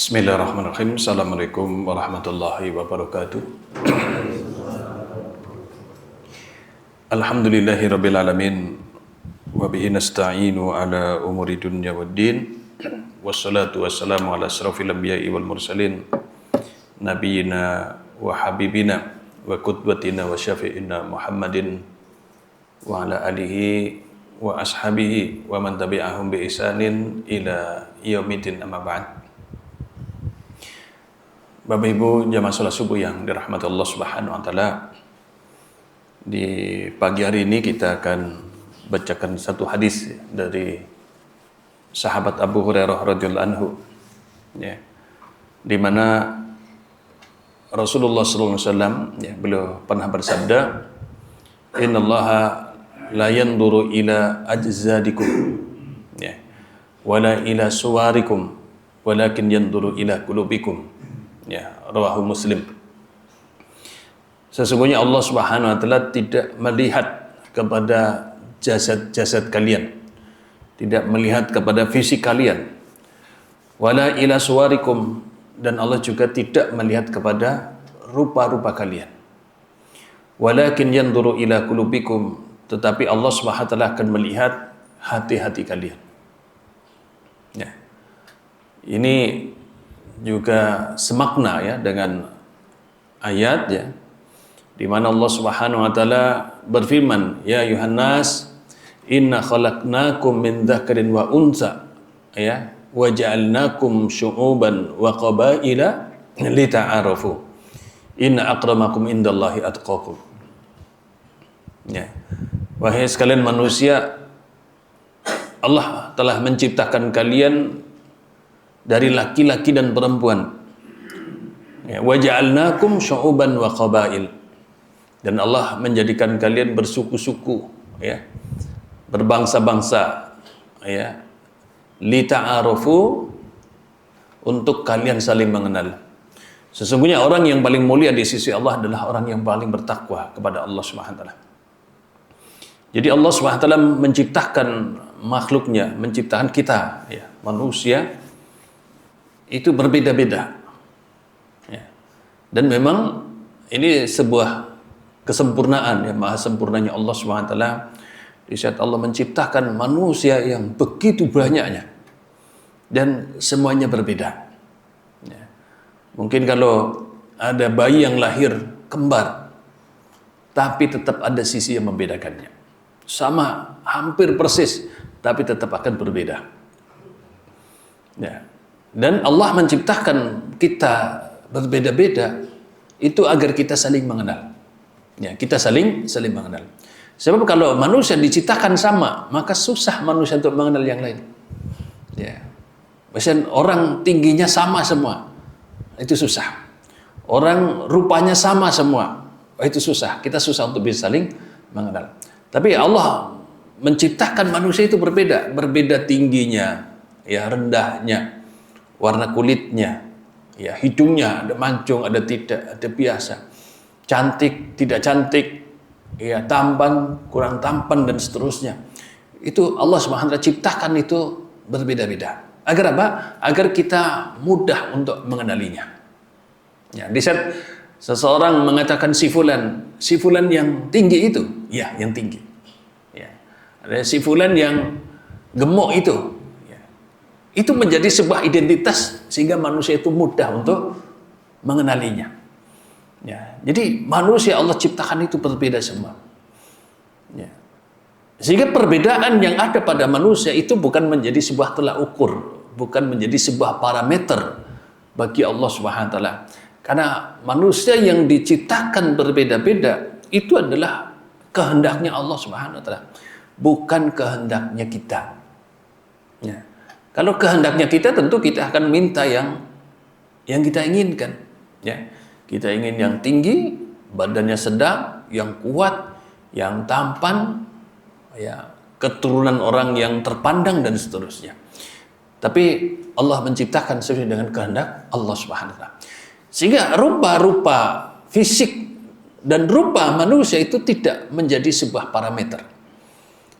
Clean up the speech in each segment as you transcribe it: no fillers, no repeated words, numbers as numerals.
Bismillahirrahmanirrahim. Assalamualaikum warahmatullahi wabarakatuh. Alhamdulillahirabbil alamin wa bihi nasta'inu ala umuri dunya waddin. Wassalatu wassalamu ala asrofil anbiya'i wal mursalin nabiyina wa habibina wa qudwatina wa syafi'ina Muhammadin wa ala alihi wa ashabihi wa man tabi'ahum bi ihsanin ila yaumidin, amma ba'd. Bapak Ibu jamaah salat subuh yang dirahmati Allah Subhanahu wa taala, di pagi hari ini kita akan bacakan satu hadis dari sahabat Abu Hurairah radhiyallahu anhu, ya, di mana Rasulullah sallallahu alaihi wasallam, ya, beliau pernah bersabda, "Innallaha la yanzuru ila ajzadikum, ya, wala ila suwarikum, walakin yanzuru ila qulubikum." Ya, rawahu Muslim. Sesungguhnya Allah Subhanahu wa taala tidak melihat kepada jasad-jasad kalian, tidak melihat kepada fisik kalian, wala ila suwarikum, dan Allah juga tidak melihat kepada rupa-rupa kalian, walakin yanzuru ila qulubikum, tetapi Allah Subhanahu wa taala akan melihat hati-hati kalian. Ya. Ini juga semakna, ya, dengan ayat, ya, di mana Allah Subhanahu wa taala berfirman, "Ya ayuhan nas, inna khalaqnakum min dzakarin wa untha, ya, wa ja'alnakum syu'uban wa qabaila lita'arafu. Inna akramakum indallahi atqakum." Ya. Wahai sekalian manusia, Allah telah menciptakan kalian dari laki-laki dan perempuan. Ya, wa ja'alnakum syu'uban wa qabail, dan Allah menjadikan kalian bersuku-suku, ya, berbangsa-bangsa, ya, lita'arufu, untuk kalian saling mengenal. Sesungguhnya orang yang paling mulia di sisi Allah adalah orang yang paling bertakwa kepada Allah Subhanahu wa taala. Jadi Allah Subhanahu wa taala menciptakan makhluknya, menciptakan kita, ya, manusia itu berbeda-beda, ya. Dan memang ini sebuah kesempurnaan, ya, maha sempurnanya Allah SWT di saat Allah menciptakan manusia yang begitu banyaknya dan semuanya berbeda, ya. Mungkin kalau ada bayi yang lahir kembar, tapi tetap ada sisi yang membedakannya, sama hampir persis, tapi tetap akan berbeda, ya. Dan Allah menciptakan kita berbeda-beda itu agar kita saling mengenal, ya, kita saling mengenal. Sebab kalau manusia diciptakan sama, maka susah manusia untuk mengenal yang lain, ya. Misalnya orang tingginya sama semua, itu susah. Orang rupanya sama semua, itu susah. Kita susah untuk bisa saling mengenal. Tapi Allah menciptakan manusia itu berbeda, berbeda tingginya, ya, rendahnya, warna kulitnya, ya, hidungnya ada mancung, ada tidak, ada biasa, cantik, tidak cantik, ya, tampan, kurang tampan, dan seterusnya. Itu Allah Subhanahu wa taala ciptakan itu berbeda-beda. Agar apa? Agar kita mudah untuk mengenalinya. Ya, di saat seseorang mengatakan si fulan yang tinggi itu, ya, yang tinggi. Ya. Ada si fulan yang gemuk itu. Itu menjadi sebuah identitas sehingga manusia itu mudah untuk mengenalinya, ya. Jadi manusia Allah ciptakan itu berbeda semua, ya. Sehingga perbedaan yang ada pada manusia itu bukan menjadi sebuah tolak ukur, bukan menjadi sebuah parameter bagi Allah Subhanahu wa taala. Karena manusia yang diciptakan berbeda-beda itu adalah kehendaknya Allah Subhanahu wa taala, bukan kehendaknya kita, ya. Kalau kehendaknya kita, tentu kita akan minta yang kita inginkan, ya. Kita ingin yang tinggi, badannya sedang, yang kuat, yang tampan, ya, keturunan orang yang terpandang, dan seterusnya. Tapi Allah menciptakan sesuai dengan kehendak Allah Subhanahu wa taala. Sehingga rupa-rupa fisik dan rupa manusia itu tidak menjadi sebuah parameter.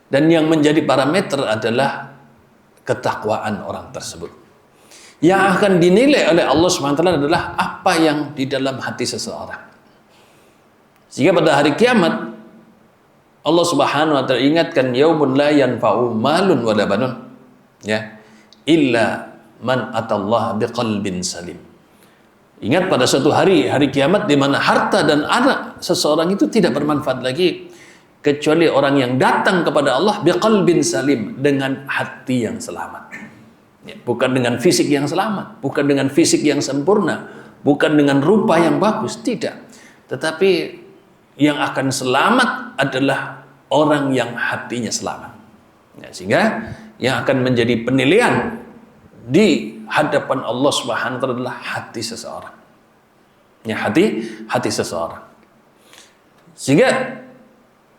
Dan yang menjadi parameter adalah ketakwaan orang tersebut. Yang akan dinilai oleh Allah SWT adalah apa yang di dalam hati seseorang. Sehingga pada hari kiamat Allah Subhanahu wa taala ingatkan, yaumun la yanfa'u malun wala banun, ya, illa man atallaha biqalbin salim. Ingat pada suatu hari kiamat di mana harta dan anak seseorang itu tidak bermanfaat lagi kecuali orang yang datang kepada Allah biqalbin salim, dengan hati yang selamat. Ya, bukan dengan fisik yang selamat, bukan dengan fisik yang sempurna, bukan dengan rupa yang bagus, tidak. Tetapi yang akan selamat adalah orang yang hatinya selamat. Ya, sehingga yang akan menjadi penilaian di hadapan Allah Subhanahu wa taala adalah hati seseorang. Ya, hati seseorang. Sehingga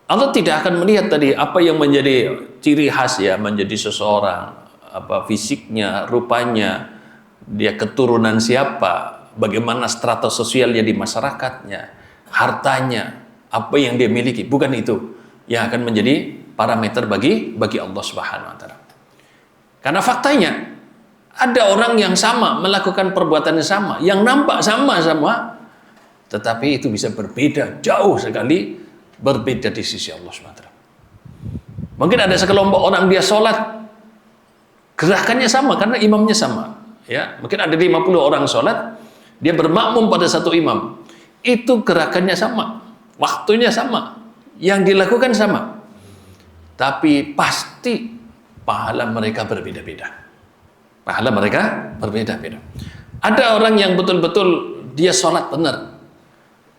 Allah tidak akan melihat tadi apa yang menjadi ciri khas, ya, menjadi seseorang, apa fisiknya, rupanya, dia keturunan siapa, bagaimana strata sosialnya di masyarakatnya, hartanya, apa yang dia miliki. Bukan itu yang akan menjadi parameter bagi Allah Subhanahu wa taala. Karena faktanya ada orang yang sama melakukan perbuatan yang sama, yang nampak sama-sama, tetapi itu bisa berbeda, jauh sekali berbeda di sisi Allah Subhanahu wa taala. Mungkin ada sekelompok orang dia sholat, gerakannya sama karena imamnya sama. Ya, mungkin ada 50 orang sholat, dia bermakmum pada satu imam. Itu gerakannya sama, waktunya sama, yang dilakukan sama. Tapi pasti pahala mereka berbeda-beda. Pahala mereka berbeda-beda. Ada orang yang betul-betul dia sholat benar,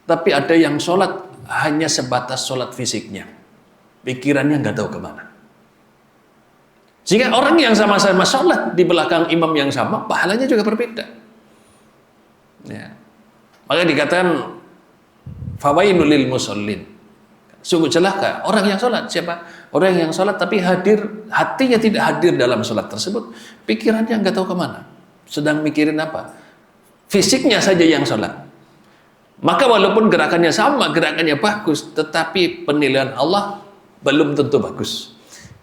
tapi ada yang sholat hanya sebatas sholat fisiknya, pikirannya nggak tahu kemana. Sehingga orang yang sama-sama sholat di belakang imam yang sama, pahalanya juga berbeda. Ya. Maka dikatakan fawailul lil musallin. Sungguh celaka orang yang sholat. Siapa? Orang yang sholat tapi hatinya tidak hadir dalam sholat tersebut. Pikirannya nggak tahu kemana. Sedang mikirin apa? Fisiknya saja yang sholat. Maka walaupun gerakannya sama, gerakannya bagus, tetapi penilaian Allah belum tentu bagus.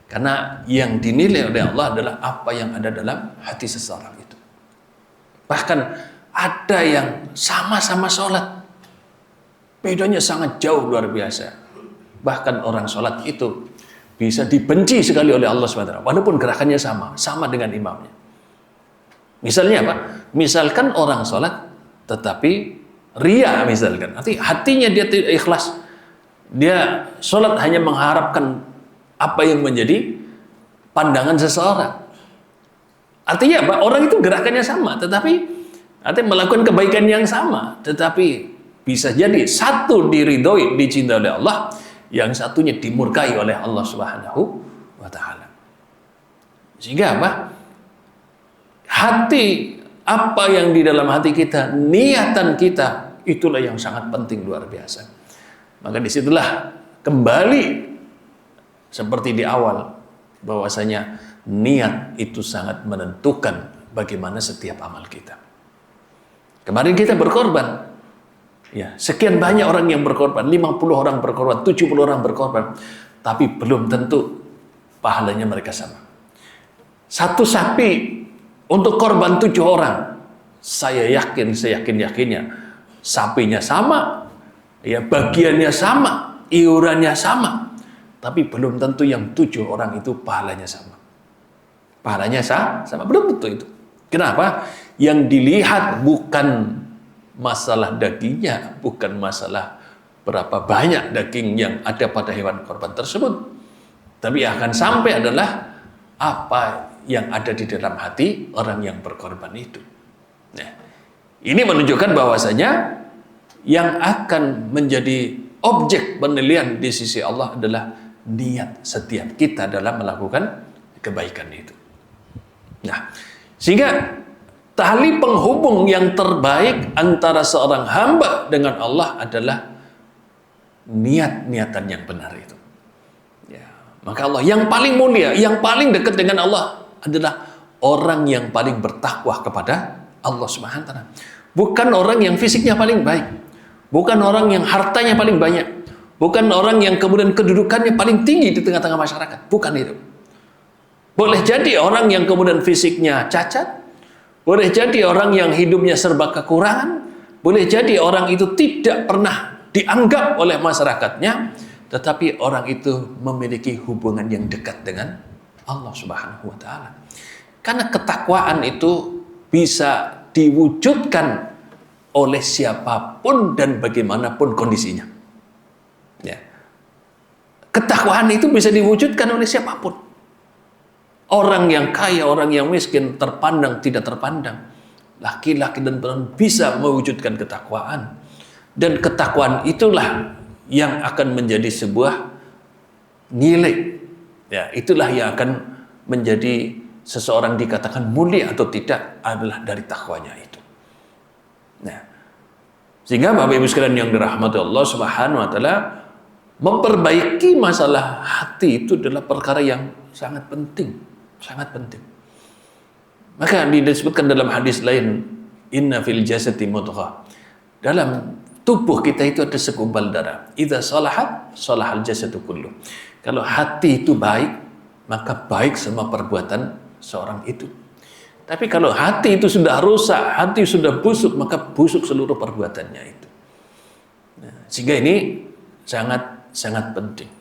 Karena yang dinilai oleh Allah adalah apa yang ada dalam hati seseorang itu. Bahkan ada yang sama-sama sholat, bedanya sangat jauh, luar biasa. Bahkan orang sholat itu bisa dibenci sekali oleh Allah SWT, walaupun gerakannya sama dengan imamnya. Misalnya apa? Misalkan orang sholat, tetapi ria misalkan. Nanti hatinya dia tidak ikhlas. Dia sholat hanya mengharapkan apa yang menjadi pandangan seseorang. Artinya apa? Orang itu gerakannya sama, tetapi artinya melakukan kebaikan yang sama, tetapi bisa jadi satu diridhoi, dicintai oleh Allah, yang satunya dimurkai oleh Allah Subhanahu wa taala. Sehingga apa? Hati, apa yang di dalam hati kita, niatan kita, itulah yang sangat penting, luar biasa. Maka disitulah kembali seperti di awal, bahwasanya niat itu sangat menentukan bagaimana setiap amal kita. Kemarin kita berkorban, ya, sekian banyak orang yang berkorban, 50 orang berkorban, 70 orang berkorban, tapi belum tentu pahalanya mereka sama. Satu sapi untuk korban 7 orang, saya yakin-yakinnya sapinya sama, ya, bagiannya sama, iurannya sama, tapi belum tentu yang 7 orang itu pahalanya sama. Pahalanya sama, belum tentu itu. Kenapa? Yang dilihat bukan masalah dagingnya, bukan masalah berapa banyak daging yang ada pada hewan korban tersebut, tapi akan sampai adalah apa yang ada di dalam hati orang yang berkorban itu. Nah, ini menunjukkan bahwasanya yang akan menjadi objek penilaian di sisi Allah adalah niat setiap kita dalam melakukan kebaikan itu. Nah, sehingga tali penghubung yang terbaik antara seorang hamba dengan Allah adalah niat-niatan yang benar itu. Ya, maka Allah yang paling mulia, yang paling dekat dengan Allah adalah orang yang paling bertakwa kepada Allah Subhanahu wa taala. Bukan orang yang fisiknya paling baik, bukan orang yang hartanya paling banyak, bukan orang yang kemudian kedudukannya paling tinggi di tengah-tengah masyarakat. Bukan itu. Boleh jadi orang yang kemudian fisiknya cacat, Boleh jadi orang yang hidupnya serba kekurangan, boleh jadi orang itu tidak pernah dianggap oleh masyarakatnya, tetapi orang itu memiliki hubungan yang dekat dengan Allah Subhanahu wa taala. Karena ketakwaan itu bisa diwujudkan oleh siapapun dan bagaimanapun kondisinya. Ya. Ketakwaan itu bisa diwujudkan oleh siapapun. Orang yang kaya, orang yang miskin, terpandang, tidak terpandang. Laki-laki dan perempuan bisa mewujudkan ketakwaan. Dan ketakwaan itulah yang akan menjadi sebuah nilai. Ya, itulah yang akan menjadi seseorang dikatakan mulia atau tidak adalah dari takwanya itu. Nah, sehingga Bapak Ibu sekalian yang dirahmati Allah Subhanahu wa taala, memperbaiki masalah hati itu adalah perkara yang sangat penting. Sangat penting. Maka disebutkan dalam hadis lain, inna fil jasadi mudghah. Dalam tubuh kita itu ada segumpal darah. Idza salahat, salahal jasadu kullu. Kalau hati itu baik, maka baik semua perbuatan seorang itu. Tapi kalau hati itu sudah rusak, hati sudah busuk, maka busuk seluruh perbuatannya itu. Nah, sehingga ini sangat penting.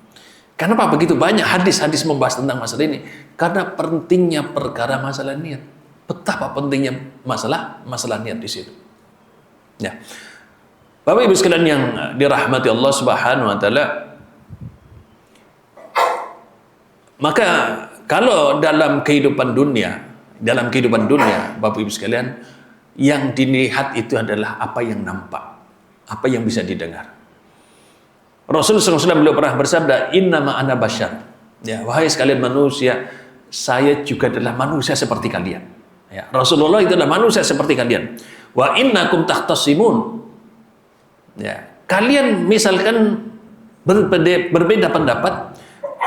Kenapa begitu banyak hadis-hadis membahas tentang masalah ini? Karena pentingnya perkara masalah niat. Betapa pentingnya masalah niat di situ. Ya. Bapak Ibu sekalian yang dirahmati Allah Subhanahu wa taala, maka kalau dalam kehidupan dunia, Bapak Ibu sekalian, yang dilihat itu adalah apa yang nampak, apa yang bisa didengar. Rasulullah SAW beliau pernah bersabda, innama ana basyar. Ya, wahai sekalian manusia, saya juga adalah manusia seperti kalian. Ya, Rasulullah itu adalah manusia seperti kalian. Wa innakum tahtasimun. Ya, kalian misalkan berbeda pendapat,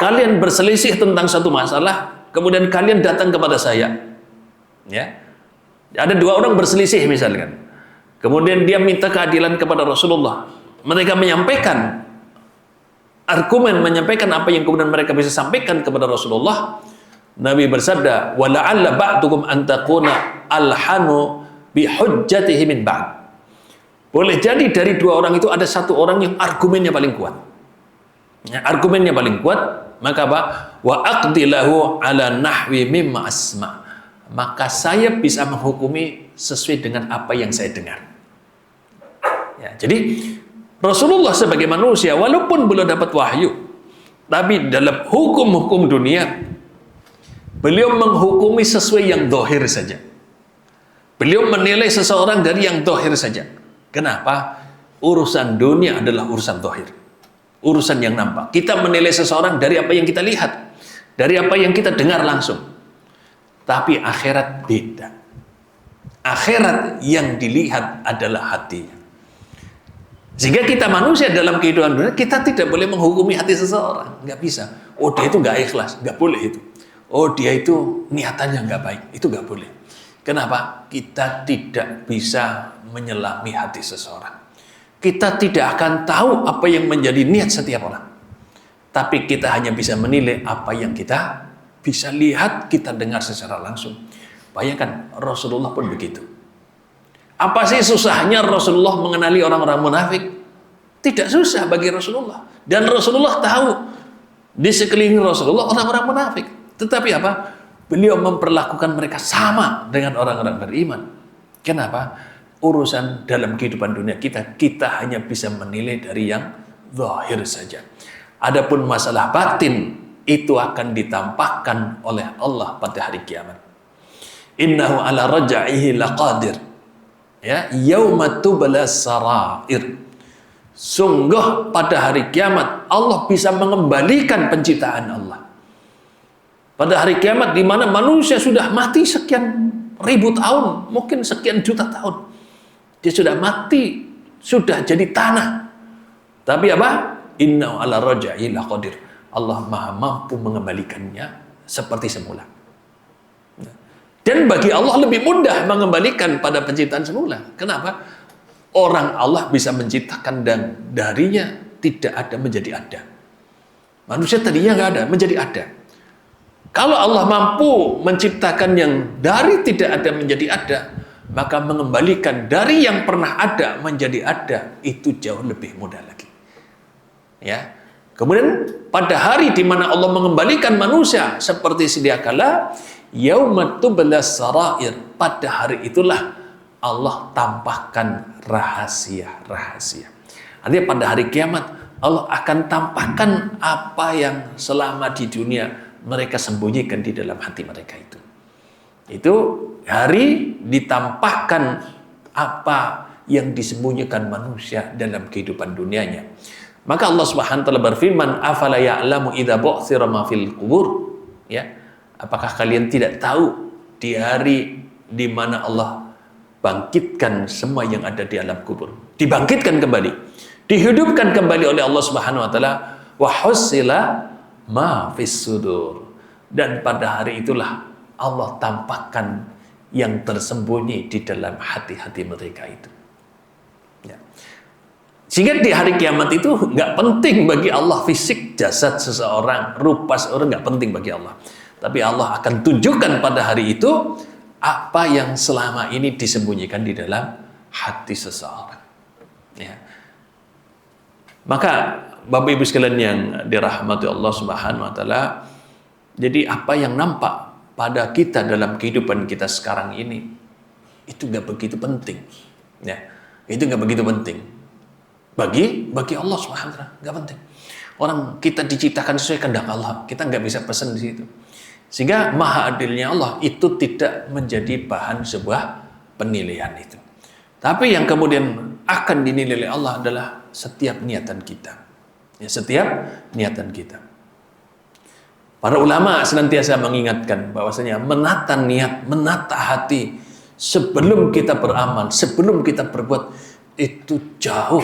kalian berselisih tentang satu masalah, kemudian kalian datang kepada saya. Ya. Ada dua orang berselisih misalkan. Kemudian dia minta keadilan kepada Rasulullah. Mereka menyampaikan argumen, menyampaikan apa yang kemudian mereka bisa sampaikan kepada Rasulullah. Nabi bersabda, wala'alla ba'dukum an takuna alhanu bihujjatihi min ba'd. Boleh jadi dari dua orang itu ada satu orang yang argumennya paling kuat. Ya, argumennya paling kuat, maka apa? Wa aqdilahu ala nahwi mimma asma. Maka saya bisa menghukumi sesuai dengan apa yang saya dengar. Ya, jadi Rasulullah sebagai manusia, walaupun belum dapat wahyu, tapi dalam hukum-hukum dunia, beliau menghukumi sesuai yang dohir saja. Beliau menilai seseorang dari yang dohir saja. Kenapa? Urusan dunia adalah urusan dohir. Urusan yang nampak. Kita menilai seseorang dari apa yang kita lihat, dari apa yang kita dengar langsung. Tapi akhirat beda. Akhirat yang dilihat adalah hatinya. Sehingga kita manusia dalam kehidupan dunia, kita tidak boleh menghukumi hati seseorang. Nggak bisa. Oh, dia itu nggak ikhlas. Nggak boleh itu. Oh, dia itu niatannya nggak baik. Itu nggak boleh. Kenapa? Kita tidak bisa menyelami hati seseorang. Kita tidak akan tahu apa yang menjadi niat setiap orang. Tapi kita hanya bisa menilai apa yang kita bisa lihat, kita dengar secara langsung. Bayangkan, Rasulullah pun begitu. Apa sih susahnya Rasulullah mengenali orang-orang munafik? Tidak susah bagi Rasulullah. Dan Rasulullah tahu di sekeliling Rasulullah orang-orang munafik. Tetapi apa? Beliau memperlakukan mereka sama dengan orang-orang beriman. Kenapa? Urusan dalam kehidupan dunia kita hanya bisa menilai dari yang zahir saja. Adapun masalah batin itu akan ditampakkan oleh Allah pada hari kiamat. Innahu ala raj'ihi laqadir. Ya, yauma tubla sarair. Sungguh pada hari kiamat Allah bisa mengembalikan penciptaan Allah. Pada hari kiamat di mana manusia sudah mati sekian ribu tahun, mungkin sekian juta tahun. Dia sudah mati, sudah jadi tanah. Tapi apa? Inna ala raj'i laqadir. Allah Maha mampu mengembalikannya seperti semula. Dan bagi Allah lebih mudah mengembalikan pada penciptaan semula. Kenapa? Orang Allah bisa menciptakan dan darinya tidak ada menjadi ada. Manusia tadinya nggak ada, menjadi ada. Kalau Allah mampu menciptakan yang dari tidak ada menjadi ada, maka mengembalikan dari yang pernah ada menjadi ada itu jauh lebih mudah lagi. Ya. Kemudian pada hari di mana Allah mengembalikan manusia seperti sedia kala, yaumatublas sarair, pada hari itulah Allah tampakkan rahasia-rahasia. Artinya pada hari kiamat Allah akan tampakkan apa yang selama di dunia mereka sembunyikan di dalam hati mereka itu. Itu hari ditampakkan apa yang disembunyikan manusia dalam kehidupan dunianya. Maka Allah Subhanahu wa taala berfirman, "Afala ya'lamu idza bu'thira ma fil qubur?" Ya. Apakah kalian tidak tahu di hari di mana Allah bangkitkan semua yang ada di alam kubur, dibangkitkan kembali, dihidupkan kembali oleh Allah Subhanahu wa taala, wa husila ma fis sudur, dan pada hari itulah Allah tampakkan yang tersembunyi di dalam hati-hati mereka itu. Ya. Sehingga di hari kiamat itu nggak penting bagi Allah fisik jasad seseorang, rupa seorang, nggak penting bagi Allah. Tapi Allah akan tunjukkan pada hari itu apa yang selama ini disembunyikan di dalam hati seseorang. Ya. Maka Bapak Ibu sekalian yang dirahmati Allah Subhanahu wa taala, jadi apa yang nampak pada kita dalam kehidupan kita sekarang ini itu nggak begitu penting. Ya. Itu nggak begitu penting. Bagi Allah Subhanahu wa taala nggak penting. Orang kita diciptakan sesuai kehendak Allah, kita nggak bisa pesan di situ. Sehingga maha adilnya Allah itu tidak menjadi bahan sebuah penilaian itu. Tapi yang kemudian akan dinilai oleh Allah adalah setiap niatan kita. Ya, setiap niatan kita. Para ulama senantiasa mengingatkan bahwasanya menata niat, menata hati sebelum kita beramal, sebelum kita berbuat itu jauh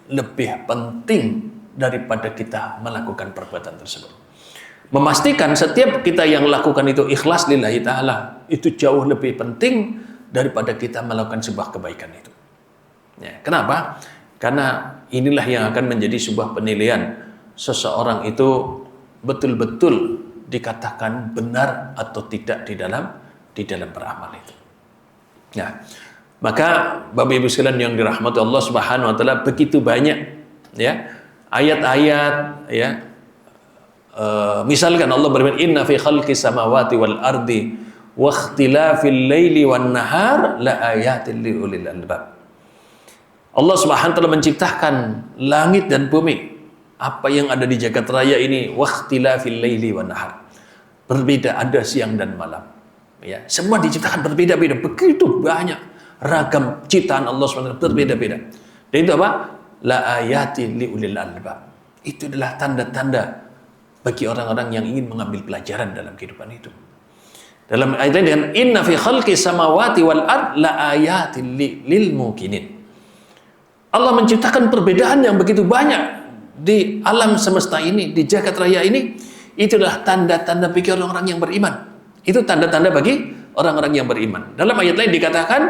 lebih penting daripada kita melakukan perbuatan tersebut. Memastikan setiap kita yang lakukan itu ikhlas lillahi ta'ala itu jauh lebih penting daripada kita melakukan sebuah kebaikan itu. Ya, kenapa? Karena inilah yang akan menjadi sebuah penilaian seseorang itu betul-betul dikatakan benar atau tidak di dalam beramal itu. Ya. Maka Bapak Ibu sekalian yang dirahmati Allah Subhanahu wa taala, begitu banyak ya ayat-ayat ya. Misalkan Allah berfirman, "Inna fi khalqis samawati wal ardi wa ikhtilafil laili wan nahar la ayatin li ulil albab." Allah Subhanahu wa taala menciptakan langit dan bumi, apa yang ada di jagat raya ini, wa ikhtilafil laili wan nahar. Berbeda, ada siang dan malam. Ya, semua diciptakan berbeda-beda, begitu banyak ragam ciptaan Allah Subhanahu wa taala berbeda-beda. Dan itu apa? La ayatin li ulil albab. Itu adalah tanda-tanda bagi orang-orang yang ingin mengambil pelajaran dalam kehidupan itu. Dalam ayat ini dengan inna fi khalqis samawati wal ard la ayatin lil mukinin. Allah menciptakan perbedaan yang begitu banyak di alam semesta ini, di jagat raya ini. Itulah tanda-tanda bagi orang-orang yang beriman. Itu tanda-tanda bagi orang-orang yang beriman. Dalam ayat lain dikatakan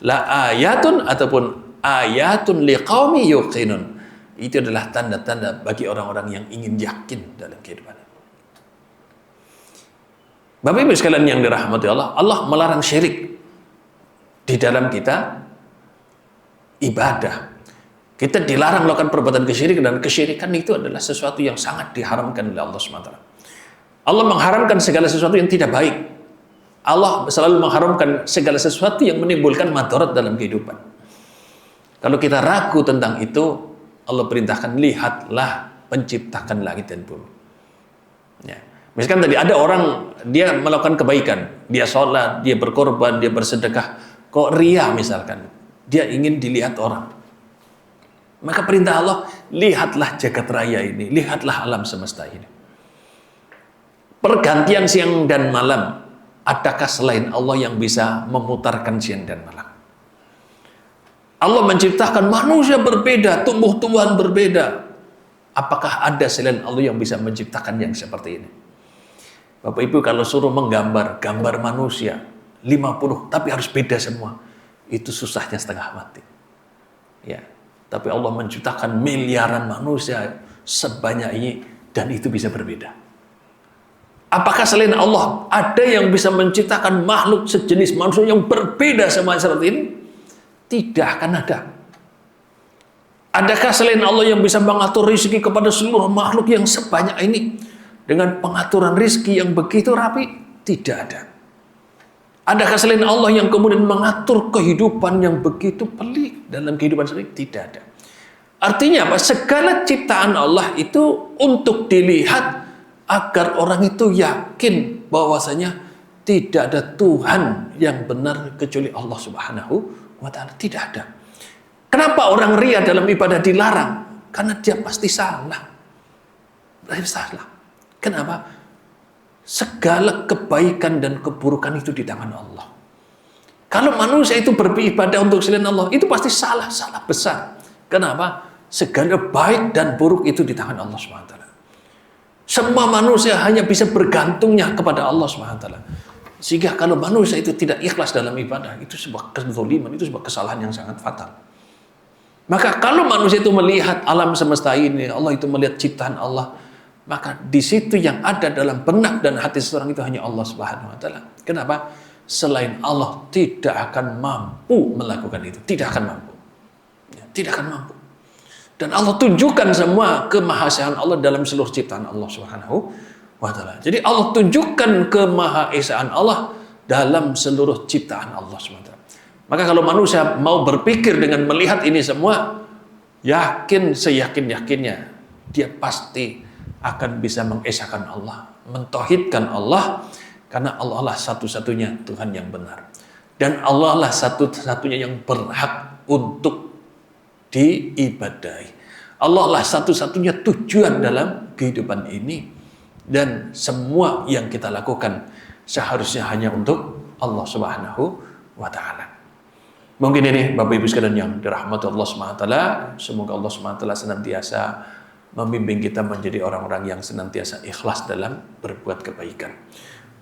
la ayatun ataupun ayatun liqaumi yuqinun. Itu adalah tanda-tanda bagi orang-orang yang ingin yakin dalam kehidupan. Bapak Ibu sekalian yang dirahmati Allah, Allah melarang syirik di dalam kita ibadah. Kita dilarang melakukan perbuatan kesyirikan, dan kesyirikan itu adalah sesuatu yang sangat diharamkan oleh Allah SWT. Allah mengharamkan segala sesuatu yang tidak baik. Allah selalu mengharamkan segala sesuatu yang menimbulkan madarat dalam kehidupan. Kalau kita ragu tentang itu, Allah perintahkan, lihatlah penciptakan langit dan bumi. Ya. Misalkan tadi ada orang, dia melakukan kebaikan, dia sholat, dia berkorban, dia bersedekah, kok ria misalkan, dia ingin dilihat orang. Maka perintah Allah, lihatlah jagat raya ini, lihatlah alam semesta ini. Pergantian siang dan malam, adakah selain Allah yang bisa memutarkan siang dan malam? Allah menciptakan manusia berbeda, tumbuh-tumbuhan berbeda. Apakah ada selain Allah yang bisa menciptakan yang seperti ini? Bapak Ibu kalau suruh menggambar, gambar manusia 50, tapi harus beda semua. Itu susahnya setengah mati. Ya, tapi Allah menciptakan miliaran manusia sebanyak ini dan itu bisa berbeda. Apakah selain Allah ada yang bisa menciptakan makhluk sejenis manusia yang berbeda sama seperti ini? Tidak akan ada. Adakah selain Allah yang bisa mengatur rezeki kepada seluruh makhluk yang sebanyak ini dengan pengaturan rezeki yang begitu rapi? Tidak ada. Adakah selain Allah yang kemudian mengatur kehidupan yang begitu pelik dalam kehidupan sendiri? Tidak ada. Artinya apa? Segala ciptaan Allah itu untuk dilihat agar orang itu yakin bahwasanya tidak ada Tuhan yang benar kecuali Allah Subhanahu wa Ta'ala. Tidak ada. Kenapa orang ria dalam ibadah dilarang? Karena dia pasti salah. Pasti salah. Kenapa? Segala kebaikan dan keburukan itu di tangan Allah. Kalau manusia itu beribadah untuk selain Allah, itu pasti salah besar. Kenapa? Segala baik dan buruk itu di tangan Allah SWT. Semua manusia hanya bisa bergantungnya kepada Allah SWT. Sehingga kalau manusia itu tidak ikhlas dalam ibadah, itu sebuah kezaliman, itu sebuah kesalahan yang sangat fatal. Maka kalau manusia itu melihat alam semesta ini, Allah itu melihat ciptaan Allah, maka di situ yang ada dalam benak dan hati seseorang itu hanya Allah Subhanahu wa Ta'ala. Kenapa? Selain Allah tidak akan mampu melakukan itu, tidak akan mampu. Tidak akan mampu. Dan Allah tunjukkan semua kemahasaan Allah dalam seluruh ciptaan Allah Subhanahu wa Ta'ala. Jadi Allah tunjukkan kemahaesaan Allah dalam seluruh ciptaan Allah Subhanahu wa Ta'ala. Maka kalau manusia mau berpikir dengan melihat ini semua, yakin seyakin-yakinnya dia pasti akan bisa mengesahkan Allah, mentauhidkan Allah, karena Allah lah satu-satunya Tuhan yang benar. Dan Allah lah satu-satunya yang berhak untuk diibadahi. Allah lah satu-satunya tujuan dalam kehidupan ini. Dan semua yang kita lakukan seharusnya hanya untuk Allah Subhanahu wa Ta'ala. Mungkin ini Bapak Ibu sekalian yang dirahmati Allah SWT. Semoga Allah SWT senantiasa membimbing kita menjadi orang-orang yang senantiasa ikhlas dalam berbuat kebaikan.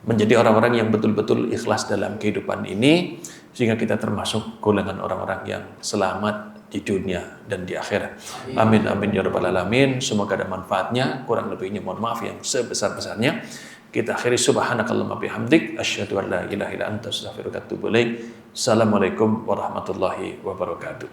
Menjadi orang-orang yang betul-betul ikhlas dalam kehidupan ini, sehingga kita termasuk golongan orang-orang yang selamat di dunia dan di akhirat. Amin, amin ya rabbal alamin. Semoga ada manfaatnya. Kurang lebihnya mohon maaf yang sebesar-besarnya. Kita akhiri subhanakallahumma bihamdik asyhadu an la ilaha illa anta astaghfiruka wa atubu ilaik. Assalamualaikum warahmatullahi wabarakatuh.